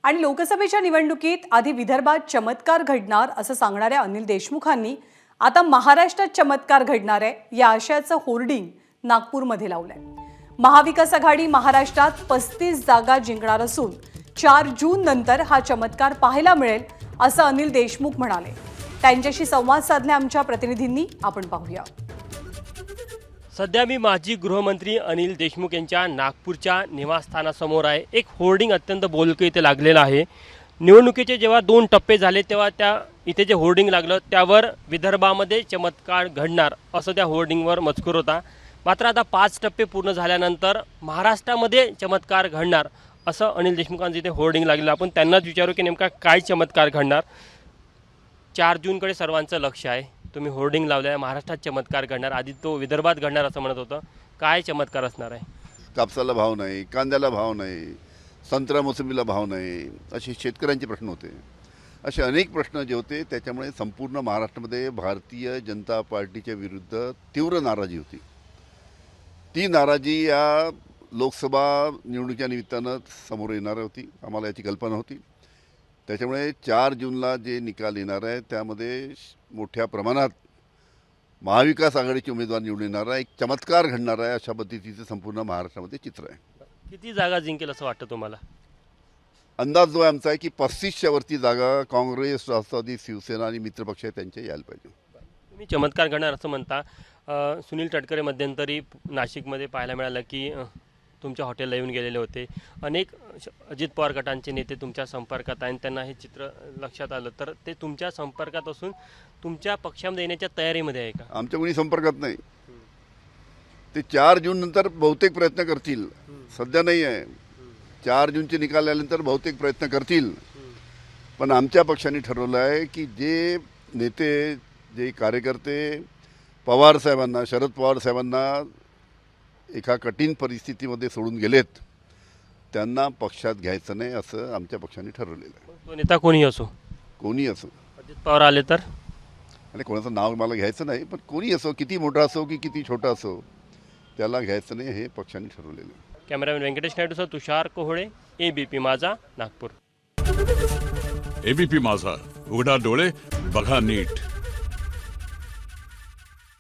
आणि लोकसभेच्या निवडणुकीत आधी विदर्भात चमत्कार घडणार असं सांगणाऱ्या अनिल देशमुखांनी आता महाराष्ट्रात चमत्कार घडणार आहे या आशयाचं होर्डिंग नागपूरमध्ये लावलंय। महाविकास आघाडी महाराष्ट्रात 35 जागा जिंकणार असून 4 जून नंतर हा चमत्कार पाहायला मिळेल असं अनिल देशमुख म्हणाले। त्यांच्याशी संवाद साधले आमच्या प्रतिनिधींनी, आपण पाहूया। सध्या मी माजी गृहमंत्री अनिल देशमुख यांच्या नागपूरच्या निवासस्थानासमोर आहे। एक होर्डिंग अत्यंत बोलकं इथे लागलेलं आहे। निवडणुकीचे जेव्हा 2 टप्पे झाले तेव्हा इथे जे होर्डिंग लागलं त्यावर विदर्भामध्ये चमत्कार घडणार असं त्या होर्डिंगवर मजकूर होता। मात्र आता 5 टप्पे पूर्ण झाल्यानंतर महाराष्ट्रामध्ये चमत्कार घडणार असं अनिल देशमुखांचं इथे होर्डिंग लागलेलं। आपण त्यांनाच विचारू की नेमका काय चमत्कार घडणार। 4 जूनकडे सर्वांचं लक्ष आहे। तुम्ही होर्डिंग लावलं आहे, महाराष्ट्रात चमत्कार घडणार, आधी तो विदर्भात घडणार असं म्हणत होतं। काय चमत्कार असणार आहे? कापसाला भाव नाही, कांद्याला भाव नाही, संत्रा मोसंबीला भाव नाही, असे शेतकऱ्यांचे प्रश्न होते। असे अनेक प्रश्न जे होते त्याच्यामुळे संपूर्ण महाराष्ट्रामध्ये भारतीय जनता पार्टीच्या विरुद्ध तीव्र नाराजी होती। ती नाराजी या लोकसभा निवडणुकीच्या निमित्तानं समोर येणार होती, आम्हाला याची कल्पना होती। त्याच्यामुळे 4 जूनला जे निकाल येणार आहे त्यामध्ये मोठ्या प्रमाणात महाविकास आघाडीचे उमेदवार निवडून येणार आहे, एक चमत्कार घडणार आहे, अशा पद्धतीचं संपूर्ण महाराष्ट्रामध्ये चित्र आहे। किती जागा जिंकेल असं वाटतं तुम्हाला? अंदाज जो आहे आमचा आहे की 35च्या वरती जागा काँग्रेस, राष्ट्रवादी, शिवसेना आणि मित्रपक्ष त्यांचे यायला पाहिजे। तुम्ही चमत्कार घडणार असं म्हणता। सुनील तटकरे मध्यंतरी नाशिकमध्ये पाहायला मिळालं की तुमच्या हॉटेलला येऊन गेलेले होते। अनेक अजित पवार गटांचे नेते तुमच्या संपर्कात आणि त्यांना हे चित्र लक्षात आलं, तर ते तुमच्या संपर्कात असून तुमच्या पक्षामध्ये येण्याच्या तयारीमध्ये आहे का? आमच्या कोणी संपर्कात नाही। ते 4 जून नंतर बहुतेक प्रयत्न करतील, सध्या नाही आहे। 4 जूनचे निकाल आल्यानंतर बहुतेक प्रयत्न करतील, पण आमच्या पक्षाने ठरवलं आहे की जे नेते, जे कार्यकर्ते पवार साहेबांना, शरद पवार साहेबांना एका कठीण परिस्थितीमध्ये सोडून गेलेत त्यांना पक्षात घ्यायचं नाही असं आमच्या पक्षाने ठरवलेलं आहे। तो नेता कोणी असो, कोणी असो, अजित पवार आले तर? आणि कोणाचं नाव मला घ्यायचं नाही, पण कोणी असो, किती मोठा असो की किती छोटा असो, त्याला घ्यायचं नाही हे पक्षाने ठरवलेलं आहे। कॅमेरामॅन व्यंकटेश नायडूसह तुषार कोहळे, ABP माझा, नागपूर। ABP माझा, उघडा डोळे बघा नीट।